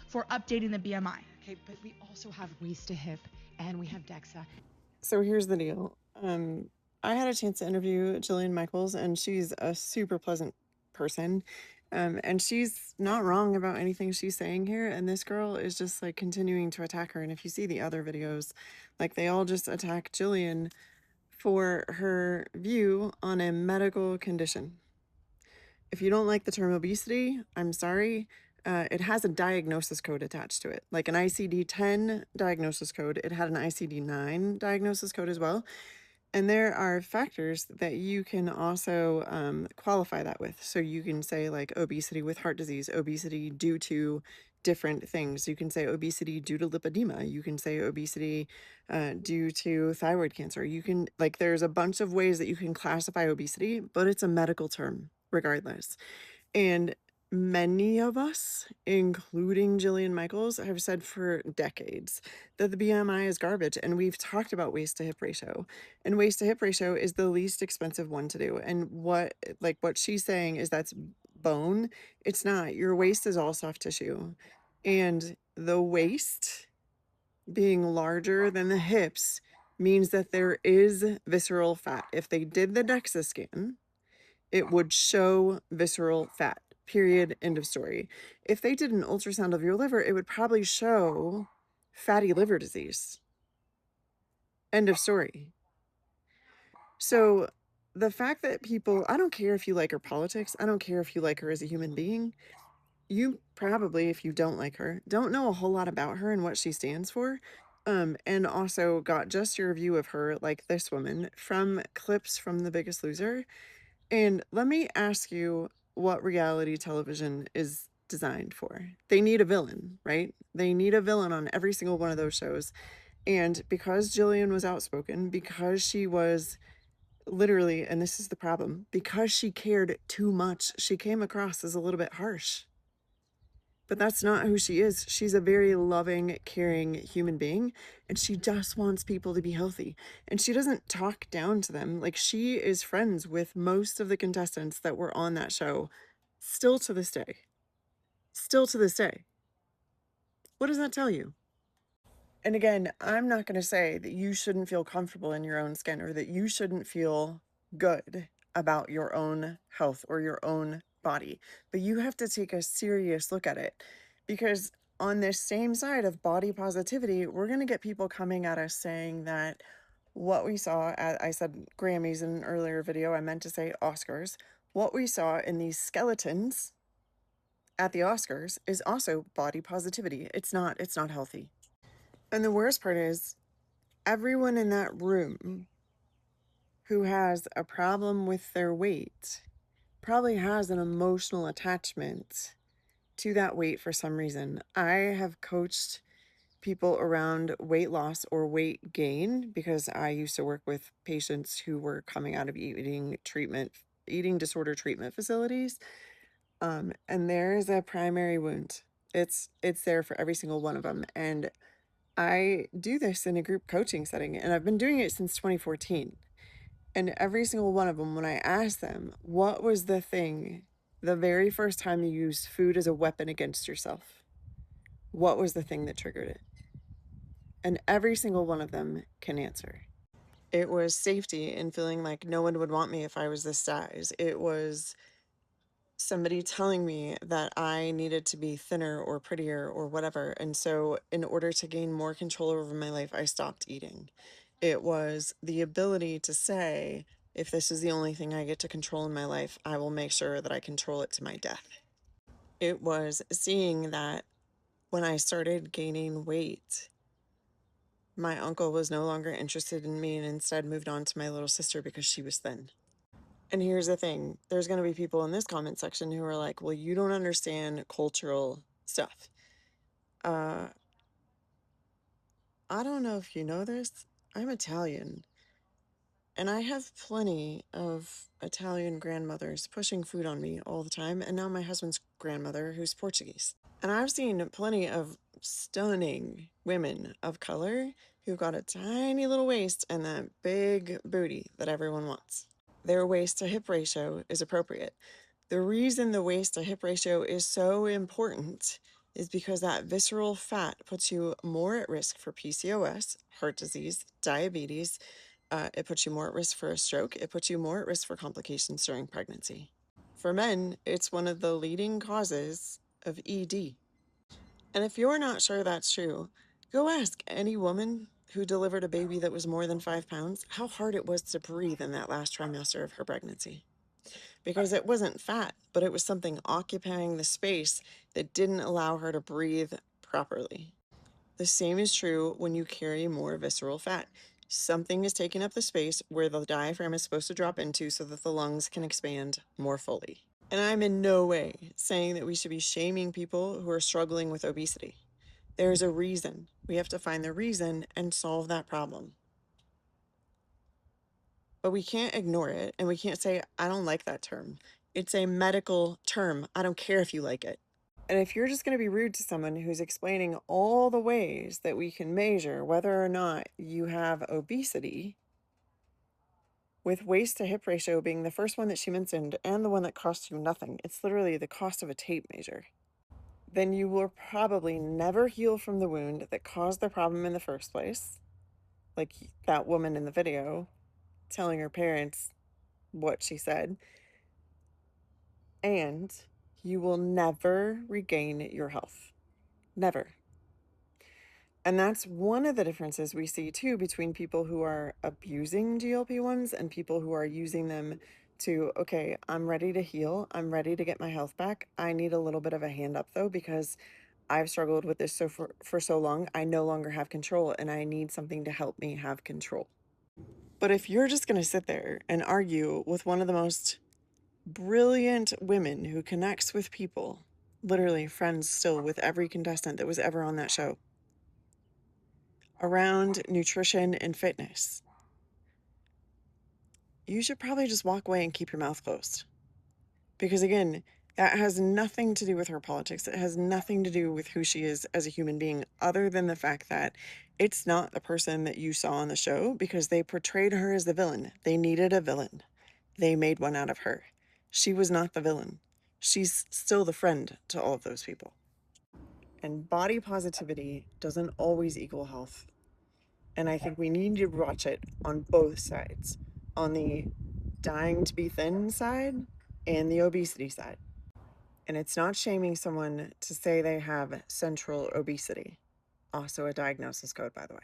for updating the BMI. Okay, but we also have waist to hip and we have DEXA. So here's the deal. I had a chance to interview Jillian Michaels, and she's a super pleasant person. And she's not wrong about anything she's saying here. And this girl is just like continuing to attack her. And if you see the other videos, like they all just attack Jillian for her view on a medical condition. If you don't like the term obesity, I'm sorry. It has a diagnosis code attached to it, like an ICD-10 diagnosis code. It had an ICD-9 diagnosis code as well. And there are factors that you can also qualify that with. So you can say like obesity with heart disease, obesity due to different things. You can say obesity due to lipedema. You can say obesity due to thyroid cancer. You can, like, there's a bunch of ways that you can classify obesity, but it's a medical term regardless. And many of us, including Jillian Michaels, have said for decades that the BMI is garbage. And we've talked about waist to hip ratio. And waist to hip ratio is the least expensive one to do. And what she's saying is that's bone. It's not. Your waist is all soft tissue. And the waist being larger than the hips means that there is visceral fat. If they did the DEXA scan, it would show visceral fat, period, end of story. If they did an ultrasound of your liver, it would probably show fatty liver disease, end of story. So the fact that people, I don't care if you like her politics, I don't care if you like her as a human being, you probably, if you don't like her, don't know a whole lot about her and what she stands for. And also got just your view of her, like this woman, from clips from The Biggest Loser. And let me ask you what reality television is designed for. They need a villain, right? They need a villain on every single one of those shows. And because Jillian was outspoken, because she was literally, and this is the problem, because she cared too much, she came across as a little bit harsh. But that's not who she is. She's a very loving, caring human being, and she just wants people to be healthy. And she doesn't talk down to them. Like, she is friends with most of the contestants that were on that show, still to this day. Still to this day. What does that tell you? And again, I'm not going to say that you shouldn't feel comfortable in your own skin or that you shouldn't feel good about your own health or your own body, but you have to take a serious look at it, because on this same side of body positivity, we're going to get people coming at us saying that what we saw at, I said Grammys in an earlier video, I meant to say Oscars, what we saw in these skeletons at the Oscars is also body positivity. It's not healthy. And the worst part is, everyone in that room who has a problem with their weight probably has an emotional attachment to that weight for some reason. I have coached people around weight loss or weight gain because I used to work with patients who were coming out of eating disorder treatment facilities. And there is a primary wound. It's there for every single one of them. And I do this in a group coaching setting, and I've been doing it since 2014. And every single one of them, when I ask them, what was the thing, the very first time you used food as a weapon against yourself? What was the thing that triggered it? And every single one of them can answer. It was safety and feeling like no one would want me if I was this size. It was somebody telling me that I needed to be thinner or prettier or whatever. And so, in order to gain more control over my life, I stopped eating. It was the ability to say, if this is the only thing I get to control in my life, I will make sure that I control it to my death. It was seeing that when I started gaining weight, my uncle was no longer interested in me and instead moved on to my little sister because she was thin. And here's the thing, there's going to be people in this comment section who are like, well, you don't understand cultural stuff. I don't know if you know this. I'm Italian. And I have plenty of Italian grandmothers pushing food on me all the time. And now my husband's grandmother, who's Portuguese. And I've seen plenty of stunning women of color who've got a tiny little waist and that big booty that everyone wants. Their waist to hip ratio is appropriate. The reason the waist to hip ratio is so important is because that visceral fat puts you more at risk for PCOS, heart disease, diabetes. It puts you more at risk for a stroke. It puts you more at risk for complications during pregnancy. For men, it's one of the leading causes of ED. And if you're not sure that's true, go ask any woman who delivered a baby that was more than 5 pounds how hard it was to breathe in that last trimester of her pregnancy. Because it wasn't fat, but it was something occupying the space that didn't allow her to breathe properly. The same is true when you carry more visceral fat. Something is taking up the space where the diaphragm is supposed to drop into so that the lungs can expand more fully. And I'm in no way saying that we should be shaming people who are struggling with obesity. There's a reason. We have to find the reason and solve that problem. But we can't ignore it, and we can't say, I don't like that term. It's a medical term. I don't care if you like it. And if you're just going to be rude to someone who's explaining all the ways that we can measure whether or not you have obesity, with waist to hip ratio being the first one that she mentioned and the one that costs you nothing, it's literally the cost of a tape measure, then you will probably never heal from the wound that caused the problem in the first place. Like that woman in the video telling her parents what she said. And you will never regain your health. Never. And that's one of the differences we see too between people who are abusing GLP-1s and people who are using them to, okay, I'm ready to heal. I'm ready to get my health back. I need a little bit of a hand up though, because I've struggled with this for so long. I no longer have control and I need something to help me have control. But if you're just going to sit there and argue with one of the most brilliant women who connects with people, literally friends still with every contestant that was ever on that show, around nutrition and fitness, you should probably just walk away and keep your mouth closed. Because again, that has nothing to do with her politics. It has nothing to do with who she is as a human being, other than the fact that it's not the person that you saw on the show, because they portrayed her as the villain. They needed a villain. They made one out of her. She was not the villain. She's still the friend to all of those people. And body positivity doesn't always equal health. And I think we need to watch it on both sides, on the dying to be thin side and the obesity side. And it's not shaming someone to say they have central obesity. Also a diagnosis code, by the way.